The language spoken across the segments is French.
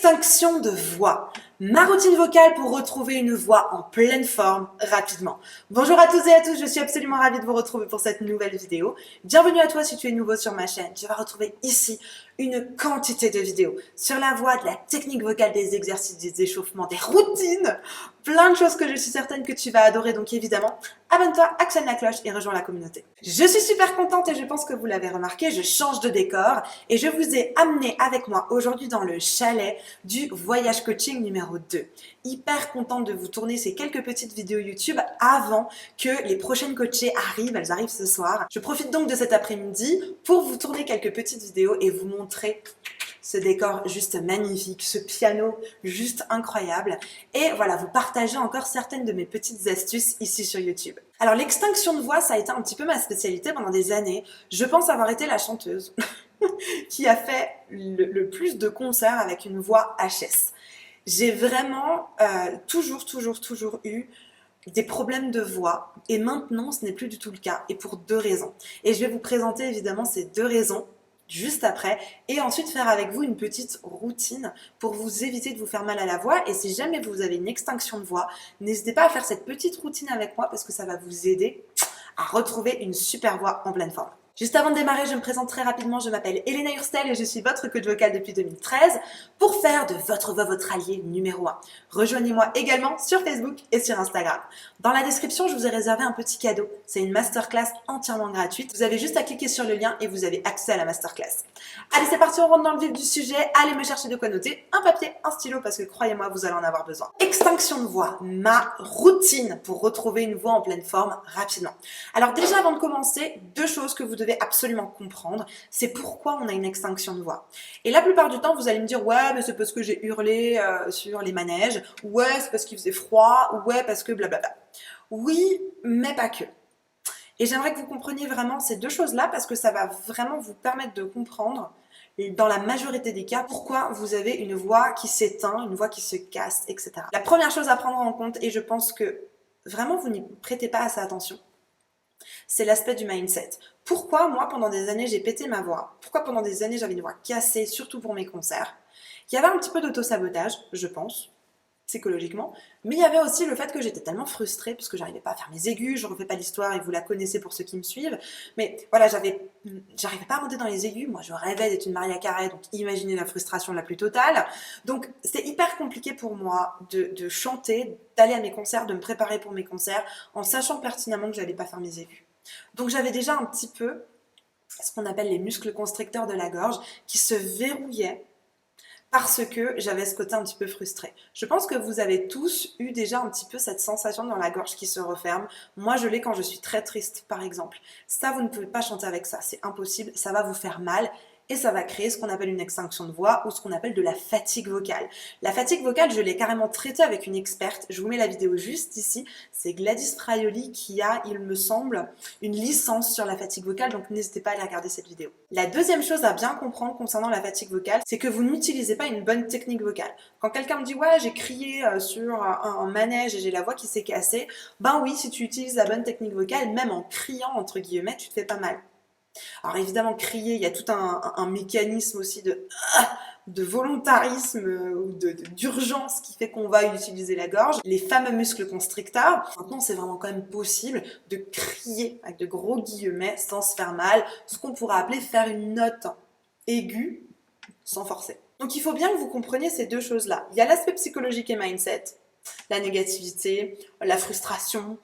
Extinction de voix. Ma routine vocale pour retrouver une voix en pleine forme rapidement. Bonjour à tous et à tous, je suis absolument ravie de vous retrouver pour cette nouvelle vidéo. Bienvenue à toi si tu es nouveau sur ma chaîne. Tu vas retrouver ici une quantité de vidéos sur la voix, de la technique vocale, des exercices, des échauffements, des routines, plein de choses que je suis certaine que tu vas adorer. Donc évidemment, abonne-toi, actionne la cloche et rejoins la communauté. Je suis super contente et je pense que vous l'avez remarqué, je change de décor et je vous ai amené avec moi aujourd'hui dans le chalet du voyage coaching numéro 2. Hyper contente de vous tourner ces quelques petites vidéos YouTube avant que les prochaines coachées arrivent, elles arrivent ce soir. Je profite donc de cet après-midi pour vous tourner quelques petites vidéos et vous montrer ce décor juste magnifique, ce piano juste incroyable et voilà, vous partagez encore certaines de mes petites astuces ici sur YouTube. Alors l'extinction de voix, ça a été un petit peu ma spécialité pendant des années. Je pense avoir été la chanteuse qui a fait le plus de concerts avec une voix HS. J'ai vraiment toujours eu des problèmes de voix et maintenant ce n'est plus du tout le cas et pour deux raisons. Et je vais vous présenter évidemment ces deux raisons juste après et ensuite faire avec vous une petite routine pour vous éviter de vous faire mal à la voix. Et si jamais vous avez une extinction de voix, n'hésitez pas à faire cette petite routine avec moi parce que ça va vous aider à retrouver une super voix en pleine forme. Juste avant de démarrer, je me présente très rapidement, je m'appelle Elena Hurstel et je suis votre coach vocal depuis 2013 pour faire de votre voix votre allié numéro 1. Rejoignez-moi également sur Facebook et sur Instagram. Dans la description, je vous ai réservé un petit cadeau. C'est une masterclass entièrement gratuite. Vous avez juste à cliquer sur le lien et vous avez accès à la masterclass. Allez, c'est parti, on rentre dans le vif du sujet. Allez me chercher de quoi noter, un papier, un stylo parce que croyez-moi, vous allez en avoir besoin. Extinction de voix, ma routine pour retrouver une voix en pleine forme rapidement. Alors déjà, avant de commencer, deux choses que vous devez absolument comprendre, c'est pourquoi on a une extinction de voix. Et la plupart du temps, vous allez me dire, ouais, mais c'est parce que j'ai hurlé sur les manèges, ouais, c'est parce qu'il faisait froid, ouais, parce que blablabla. Oui, mais pas que. Et j'aimerais que vous compreniez vraiment ces deux choses-là parce que ça va vraiment vous permettre de comprendre, dans la majorité des cas, pourquoi vous avez une voix qui s'éteint, une voix qui se casse, etc. La première chose à prendre en compte, et je pense que vraiment vous n'y prêtez pas assez attention, c'est l'aspect du mindset. Pourquoi moi pendant des années j'ai pété ma voix? Pourquoi pendant des années j'avais une voix cassée, surtout pour mes concerts? Il y avait un petit peu d'auto-sabotage, je pense, psychologiquement, mais il y avait aussi le fait que j'étais tellement frustrée parce que j'arrivais pas à faire mes aigus, je refais pas l'histoire et vous la connaissez pour ceux qui me suivent, mais voilà, j'arrivais pas à monter dans les aigus, moi je rêvais d'être une Mariah Carey, donc imaginez la frustration la plus totale, donc c'était hyper compliqué pour moi de chanter, d'aller à mes concerts, de me préparer pour mes concerts, en sachant pertinemment que j'allais pas faire mes aigus. Donc j'avais déjà un petit peu ce qu'on appelle les muscles constricteurs de la gorge qui se verrouillaient parce que j'avais ce côté un petit peu frustré. Je pense que vous avez tous eu déjà un petit peu cette sensation dans la gorge qui se referme. Moi, je l'ai quand je suis très triste, par exemple. Ça, vous ne pouvez pas chanter avec ça, c'est impossible, ça va vous faire mal. Et ça va créer ce qu'on appelle une extinction de voix ou ce qu'on appelle de la fatigue vocale. La fatigue vocale, je l'ai carrément traitée avec une experte. Je vous mets la vidéo juste ici. C'est Gladys Fraioli qui a, il me semble, une licence sur la fatigue vocale. Donc n'hésitez pas à aller regarder cette vidéo. La deuxième chose à bien comprendre concernant la fatigue vocale, c'est que vous n'utilisez pas une bonne technique vocale. Quand quelqu'un me dit « ouais, j'ai crié sur un manège et j'ai la voix qui s'est cassée », ben oui, si tu utilises la bonne technique vocale, même en criant, entre guillemets, tu te fais pas mal. Alors évidemment, crier, il y a tout un mécanisme aussi de volontarisme ou d'urgence qui fait qu'on va utiliser la gorge. Les fameux muscles constricteurs, maintenant c'est vraiment quand même possible de crier avec de gros guillemets sans se faire mal, ce qu'on pourrait appeler faire une note aiguë sans forcer. Donc il faut bien que vous compreniez ces deux choses-là. Il y a l'aspect psychologique et mindset, la négativité, la frustration,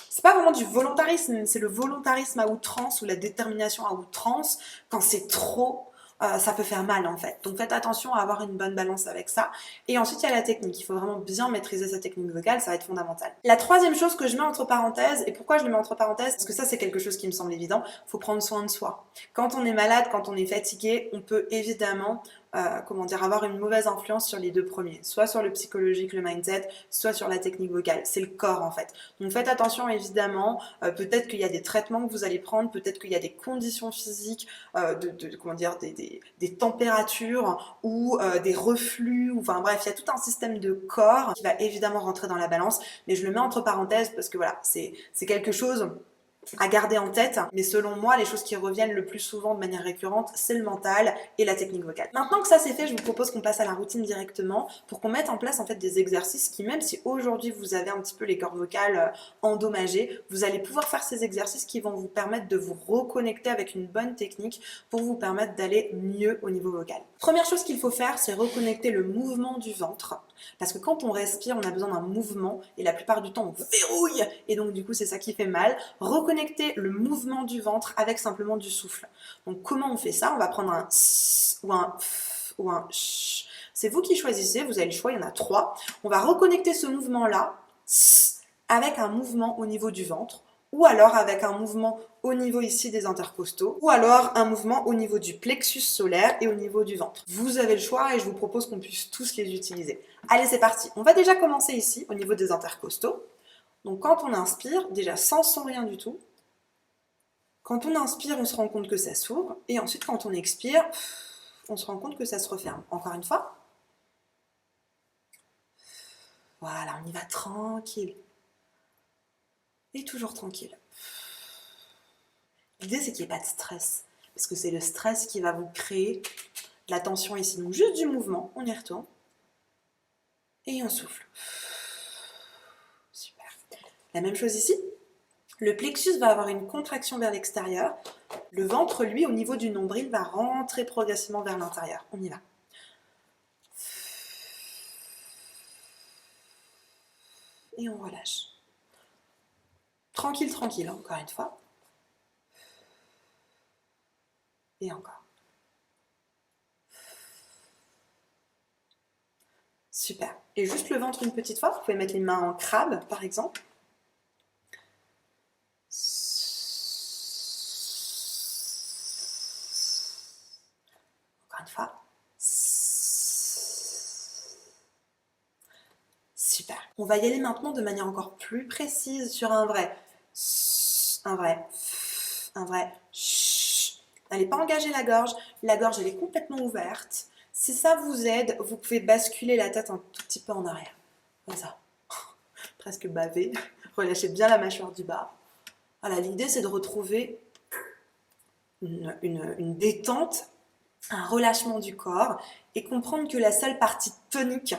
c'est pas vraiment du volontarisme, c'est le volontarisme à outrance ou la détermination à outrance. Quand c'est trop, ça peut faire mal en fait. Donc faites attention à avoir une bonne balance avec ça. Et ensuite, il y a la technique. Il faut vraiment bien maîtriser sa technique vocale, ça va être fondamental. La troisième chose que je mets entre parenthèses, et pourquoi je le mets entre parenthèses? Parce que ça, c'est quelque chose qui me semble évident, il faut prendre soin de soi. Quand on est malade, quand on est fatigué, on peut évidemment avoir une mauvaise influence sur les deux premiers, soit sur le psychologique, le mindset, soit sur la technique vocale. C'est le corps en fait. Donc faites attention évidemment, peut-être qu'il y a des traitements que vous allez prendre, peut-être qu'il y a des conditions physiques, des températures ou des reflux, ou, enfin bref, il y a tout un système de corps qui va évidemment rentrer dans la balance, mais je le mets entre parenthèses parce que voilà, c'est quelque chose à garder en tête, mais selon moi, les choses qui reviennent le plus souvent de manière récurrente, c'est le mental et la technique vocale. Maintenant que ça c'est fait, je vous propose qu'on passe à la routine directement pour qu'on mette en place en fait des exercices qui, même si aujourd'hui vous avez un petit peu les cordes vocales endommagées, vous allez pouvoir faire ces exercices qui vont vous permettre de vous reconnecter avec une bonne technique pour vous permettre d'aller mieux au niveau vocal. Première chose qu'il faut faire, c'est reconnecter le mouvement du ventre. Parce que quand on respire, on a besoin d'un mouvement et la plupart du temps on verrouille et donc du coup c'est ça qui fait mal. Reconnecter le mouvement du ventre avec simplement du souffle. Donc comment on fait ça? On va prendre un s ou un f ou un ch. C'est vous qui choisissez, vous avez le choix, il y en a 3. On va reconnecter ce mouvement-là avec un mouvement au niveau du ventre, ou alors avec un mouvement au niveau ici des intercostaux, ou alors un mouvement au niveau du plexus solaire et au niveau du ventre. Vous avez le choix et je vous propose qu'on puisse tous les utiliser. Allez, c'est parti. On va déjà commencer ici au niveau des intercostaux. Donc quand on inspire, déjà sans rien du tout, quand on inspire, on se rend compte que ça s'ouvre, et ensuite quand on expire, on se rend compte que ça se referme. Encore une fois. Voilà, on y va tranquille. Et toujours tranquille. L'idée, c'est qu'il n'y ait pas de stress, parce que c'est le stress qui va vous créer de la tension ici. Donc juste du mouvement, on y retourne, et on souffle. Super. La même chose ici. Le plexus va avoir une contraction vers l'extérieur. Le ventre, lui, au niveau du nombril, va rentrer progressivement vers l'intérieur. On y va. Et on relâche. Tranquille, tranquille, encore une fois. Et encore. Super. Et juste le ventre une petite fois. Vous pouvez mettre les mains en crabe, par exemple. Encore une fois. Super. On va y aller maintenant de manière encore plus précise sur un vrai. Un vrai. Un vrai. N'allez pas engager la gorge. La gorge, elle est complètement ouverte. Si ça vous aide, vous pouvez basculer la tête un tout petit peu en arrière. Comme ça. Presque bavé. Relâchez bien la mâchoire du bas. Voilà, l'idée, c'est de retrouver une détente, un relâchement du corps et comprendre que la seule partie tonique,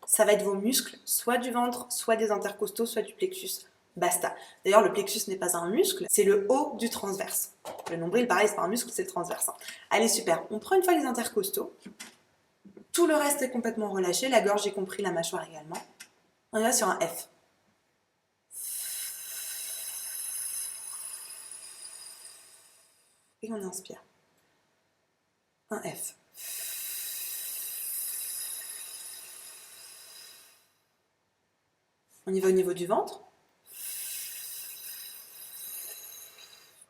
ça va être vos muscles, soit du ventre, soit des intercostaux, soit du plexus. Basta. D'ailleurs, le plexus n'est pas un muscle, c'est le haut du transverse. Le nombril, pareil, c'est pas un muscle, c'est le transverse. Allez, super. On prend une fois les intercostaux. Tout le reste est complètement relâché. La gorge, y compris la mâchoire également. On y va sur un F. Et on inspire. Un F. On y va au niveau du ventre.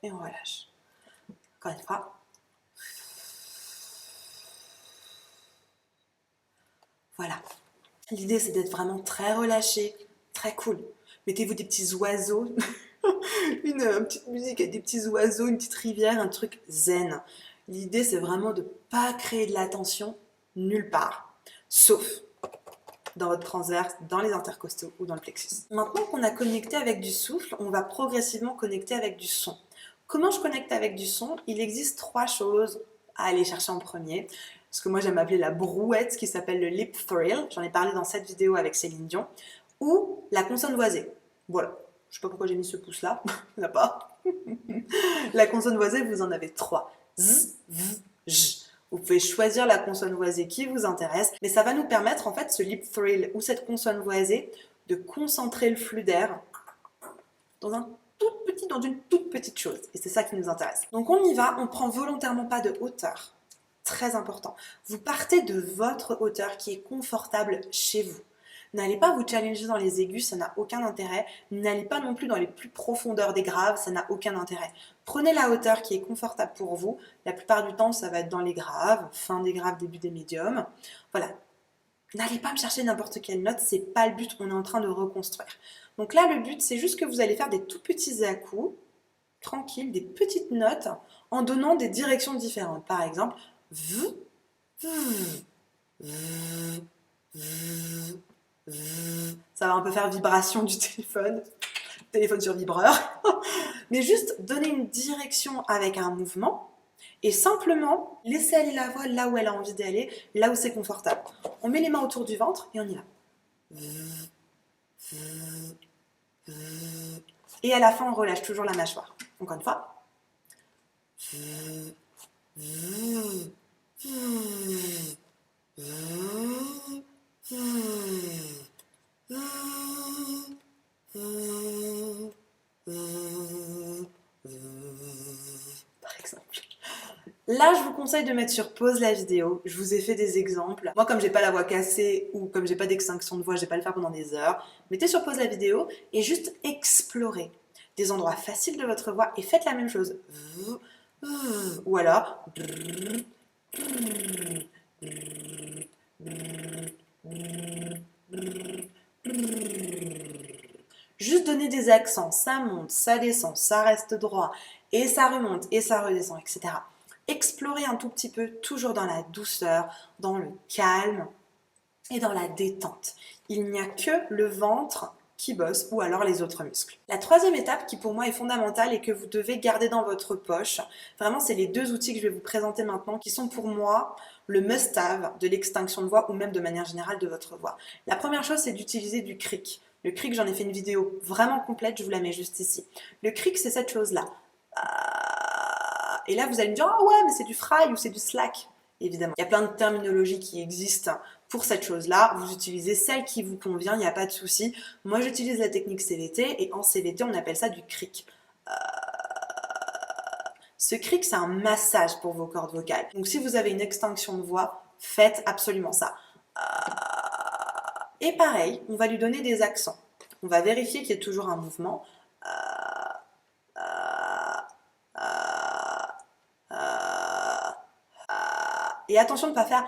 Et on relâche. Encore une fois. Voilà. L'idée, c'est d'être vraiment très relâché, très cool. Mettez-vous des petits oiseaux, une petite musique avec des petits oiseaux, une petite rivière, un truc zen. L'idée, c'est vraiment de ne pas créer de la tension nulle part, sauf dans votre transverse, dans les intercostaux ou dans le plexus. Maintenant qu'on a connecté avec du souffle, on va progressivement connecter avec du son. Comment je connecte avec du son? Il existe 3 choses à aller chercher en premier. Ce que moi j'aime appeler la brouette, qui s'appelle le lip thrill. J'en ai parlé dans cette vidéo avec Céline Dion. Ou la consonne voisée. Voilà. Je sais pas pourquoi j'ai mis ce pouce-là. Il n'y en a pas. La consonne voisée, vous en avez 3. Z, V, J. Vous pouvez choisir la consonne voisée qui vous intéresse, mais ça va nous permettre, en fait, ce lip thrill ou cette consonne voisée, de concentrer le flux d'air dans une toute petite chose. Et c'est ça qui nous intéresse. Donc on y va, on prend volontairement pas de hauteur. Très important. Vous partez de votre hauteur qui est confortable chez vous. N'allez pas vous challenger dans les aigus, ça n'a aucun intérêt. N'allez pas non plus dans les plus profondeurs des graves, ça n'a aucun intérêt. Prenez la hauteur qui est confortable pour vous. La plupart du temps, ça va être dans les graves, fin des graves, début des médiums. Voilà. N'allez pas me chercher n'importe quelle note, c'est pas le but, on est en train de reconstruire. Donc là, le but, c'est juste que vous allez faire des tout petits à-coups, tranquilles, des petites notes, en donnant des directions différentes. Par exemple, v, v, v, v, v. Ça va un peu faire vibration du téléphone sur vibreur. mais juste donner une direction avec un mouvement et simplement laisser aller la voix là où elle a envie d'aller, là où c'est confortable. On met les mains autour du ventre et on y va. Et à la fin, on relâche toujours la mâchoire. Encore une fois. Par exemple. Là, je vous conseille de mettre sur pause la vidéo. Je vous ai fait des exemples. Moi, comme j'ai pas la voix cassée ou comme j'ai pas d'extinction de voix, je vais pas le faire pendant des heures. Mettez sur pause la vidéo et juste explorez des endroits faciles de votre voix et faites la même chose. Ou alors... Juste donner des accents, ça monte, ça descend, ça reste droit, et ça remonte, et ça redescend, etc. Explorer un tout petit peu, toujours dans la douceur, dans le calme et dans la détente. Il n'y a que le ventre qui bosse ou alors les autres muscles. La troisième étape qui pour moi est fondamentale et que vous devez garder dans votre poche, vraiment c'est les deux outils que je vais vous présenter maintenant qui sont pour moi le must-have de l'extinction de voix ou même de manière générale de votre voix. La première chose c'est d'utiliser du cric. Le cric, j'en ai fait une vidéo vraiment complète, je vous la mets juste ici. Le cric c'est cette chose-là. Et là vous allez me dire « Ah ouais mais c'est du fry ou c'est du slack ». Évidemment, il y a plein de terminologies qui existent pour cette chose-là. Vous utilisez celle qui vous convient, il n'y a pas de souci. Moi, j'utilise la technique CVT et en CVT, on appelle ça du cric. Ce cric, c'est un massage pour vos cordes vocales. Donc, si vous avez une extinction de voix, faites absolument ça. Et pareil, on va lui donner des accents. On va vérifier qu'il y ait toujours un mouvement. Et attention de ne pas faire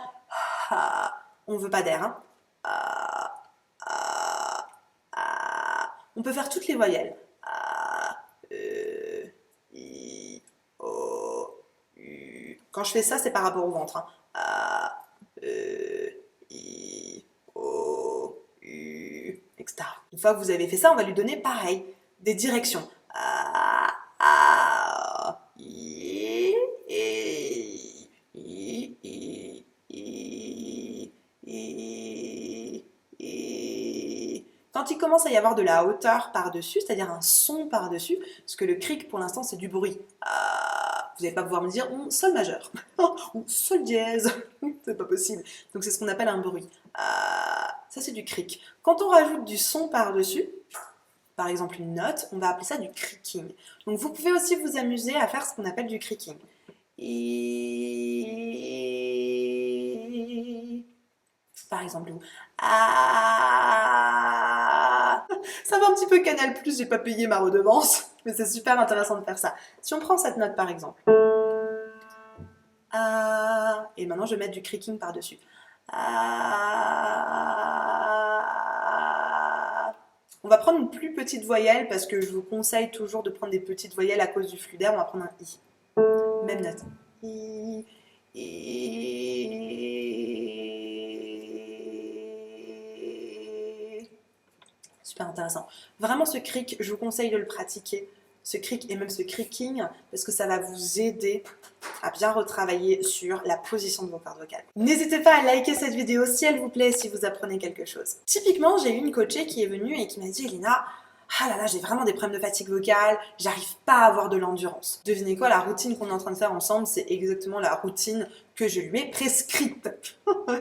on ne veut pas d'air. On peut faire toutes les voyelles. Quand je fais ça, c'est par rapport au ventre. Etc. Une fois que vous avez fait ça, on va lui donner pareil, des directions. Quand il commence à y avoir de la hauteur par-dessus, c'est-à-dire un son par-dessus, parce que le cric pour l'instant c'est du bruit. Vous n'allez pas pouvoir me dire sol majeur ou sol dièse, c'est pas possible. Donc c'est ce qu'on appelle un bruit. Ça c'est du cric. Quand on rajoute du son par-dessus, par exemple une note, on va appeler ça du cricking. Donc vous pouvez aussi vous amuser à faire ce qu'on appelle du cricking. Par exemple, ça va un petit peu Canal+, j'ai pas payé ma redevance, mais c'est super intéressant de faire ça. Si on prend cette note par exemple, et maintenant je vais mettre du cricking par-dessus. On va prendre une plus petite voyelle parce que je vous conseille toujours de prendre des petites voyelles à cause du flux d'air. On va prendre un I. Même note. I. Super intéressant. Vraiment ce cric, je vous conseille de le pratiquer. Ce cric et même ce cricking parce que ça va vous aider à bien retravailler sur la position de vos cordes vocales. N'hésitez pas à liker cette vidéo si elle vous plaît, si vous apprenez quelque chose. Typiquement, j'ai eu une coachée qui est venue et qui m'a dit « Elina, ah là là, j'ai vraiment des problèmes de fatigue vocale, j'arrive pas à avoir de l'endurance. » Devinez quoi, la routine qu'on est en train de faire ensemble, c'est exactement la routine que je lui ai prescrite,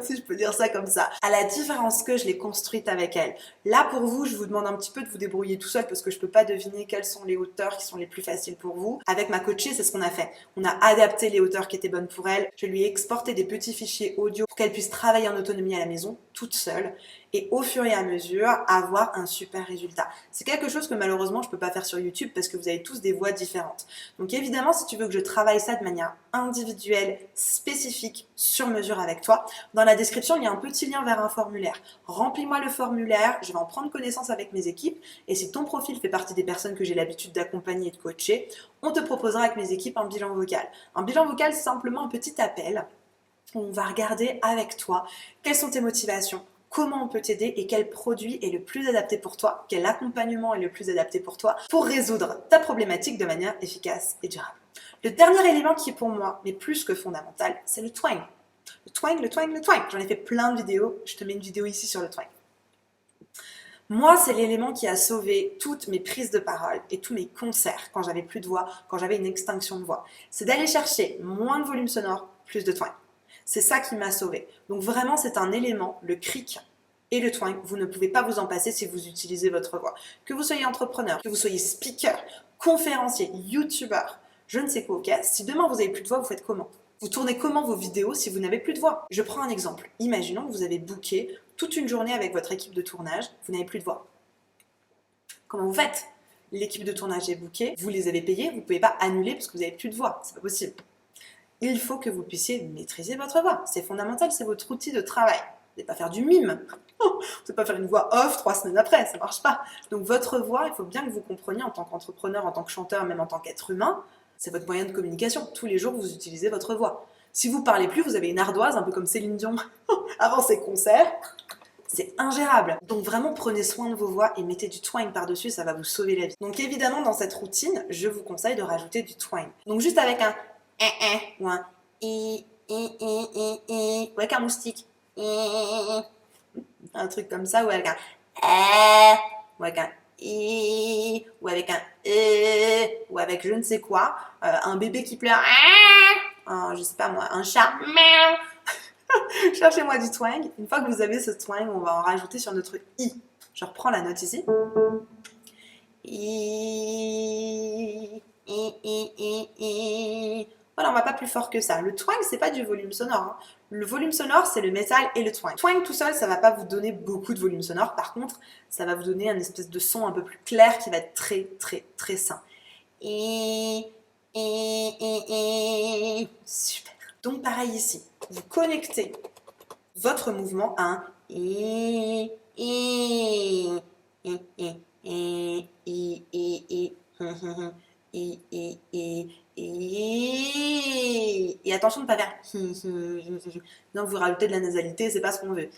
si je peux dire ça comme ça. À la différence que je l'ai construite avec elle. Là, pour vous, je vous demande un petit peu de vous débrouiller tout seul parce que je peux pas deviner quelles sont les hauteurs qui sont les plus faciles pour vous. Avec ma coachée, c'est ce qu'on a fait. On a adapté les hauteurs qui étaient bonnes pour elle. Je lui ai exporté des petits fichiers audio pour qu'elle puisse travailler en autonomie à la maison, toute seule, et au fur et à mesure, avoir un super résultat. C'est quelque chose que malheureusement, je peux pas faire sur YouTube parce que vous avez tous des voix différentes. Donc évidemment, si tu veux que je travaille ça de manière individuelle, spécifique, sur mesure avec toi, dans la description, il y a un petit lien vers un formulaire. Remplis-moi le formulaire, je vais en prendre connaissance avec mes équipes et si ton profil fait partie des personnes que j'ai l'habitude d'accompagner et de coacher, on te proposera avec mes équipes un bilan vocal. Un bilan vocal, c'est simplement un petit appel où on va regarder avec toi quelles sont tes motivations, comment on peut t'aider et quel produit est le plus adapté pour toi, quel accompagnement est le plus adapté pour toi pour résoudre ta problématique de manière efficace et durable. Le dernier élément qui est pour moi, mais plus que fondamental, c'est le twang. Le twang, le twang, le twang. J'en ai fait plein de vidéos, je te mets une vidéo ici sur le twang. Moi, c'est l'élément qui a sauvé toutes mes prises de parole et tous mes concerts quand j'avais plus de voix, quand j'avais une extinction de voix. C'est d'aller chercher moins de volume sonore, plus de twang. C'est ça qui m'a sauvé. Donc vraiment, c'est un élément, le cric et le twang, vous ne pouvez pas vous en passer si vous utilisez votre voix. Que vous soyez entrepreneur, que vous soyez speaker, conférencier, youtubeur, je ne sais quoi, ok? Si demain vous n'avez plus de voix, vous faites comment? Vous tournez comment vos vidéos si vous n'avez plus de voix? Je prends un exemple. Imaginons que vous avez booké toute une journée avec votre équipe de tournage, vous n'avez plus de voix. Comment vous faites? L'équipe de tournage est bookée, vous les avez payés, vous ne pouvez pas annuler parce que vous n'avez plus de voix, c'est pas possible. Il faut que vous puissiez maîtriser votre voix, c'est fondamental, c'est votre outil de travail. Vous n'allez pas faire du mime, vous n'allez pas faire une voix off 3 semaines après, ça ne marche pas. Donc votre voix, il faut bien que vous compreniez en tant qu'entrepreneur, en tant que chanteur, même en tant qu'être humain, c'est votre moyen de communication. Tous les jours, vous utilisez votre voix. Si vous ne parlez plus, vous avez une ardoise, un peu comme Céline Dion avant ses concerts. C'est ingérable. Donc vraiment, prenez soin de vos voix et mettez du twang par-dessus, ça va vous sauver la vie. Donc évidemment, dans cette routine, je vous conseille de rajouter du twang. Donc juste avec un ou un ou avec un moustique. Un truc comme ça, ou avec un ou avec un ou avec un ou avec je ne sais quoi, un bébé qui pleure, je sais pas moi, un chat, cherchez-moi du twang. Une fois que vous avez ce twang, on va en rajouter sur notre i. Je reprends la note ici. Voilà, on va pas plus fort que ça. Le twang, c'est pas du volume sonore, hein. Le volume sonore, c'est le métal et le twang. Twang tout seul, ça va pas vous donner beaucoup de volume sonore. Par contre, ça va vous donner un espèce de son un peu plus clair qui va être très, très, très sain. Super. Donc pareil ici, vous connectez votre mouvement à un et attention de ne pas faire non, vous rajoutez de la nasalité, c'est pas ce qu'on veut.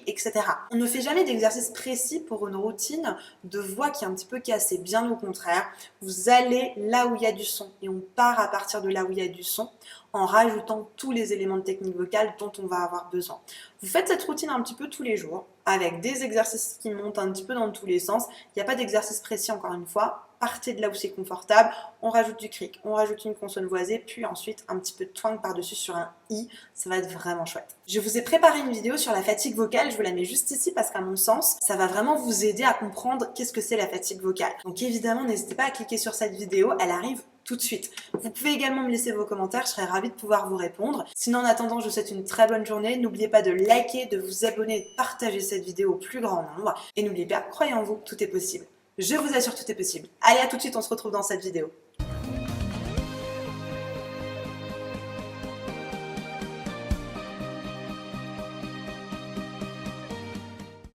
Etc. On ne fait jamais d'exercice précis pour une routine de voix qui est un petit peu cassée. Bien au contraire, vous allez là où il y a du son et on part à partir de là où il y a du son en rajoutant tous les éléments de technique vocale dont on va avoir besoin. Vous faites cette routine un petit peu tous les jours avec des exercices qui montent un petit peu dans tous les sens. Il n'y a pas d'exercice précis encore une fois. Partez de là où c'est confortable, on rajoute du cric, on rajoute une consonne voisée, puis ensuite un petit peu de twang par-dessus sur un i, ça va être vraiment chouette. Je vous ai préparé une vidéo sur la fatigue vocale, je vous la mets juste ici parce qu'à mon sens, ça va vraiment vous aider à comprendre qu'est-ce que c'est la fatigue vocale. Donc évidemment, n'hésitez pas à cliquer sur cette vidéo, elle arrive tout de suite. Vous pouvez également me laisser vos commentaires, je serai ravie de pouvoir vous répondre. Sinon, en attendant, je vous souhaite une très bonne journée. N'oubliez pas de liker, de vous abonner, de partager cette vidéo au plus grand nombre. Et n'oubliez pas, croyez en vous, tout est possible. Je vous assure, tout est possible. Allez, à tout de suite, on se retrouve dans cette vidéo.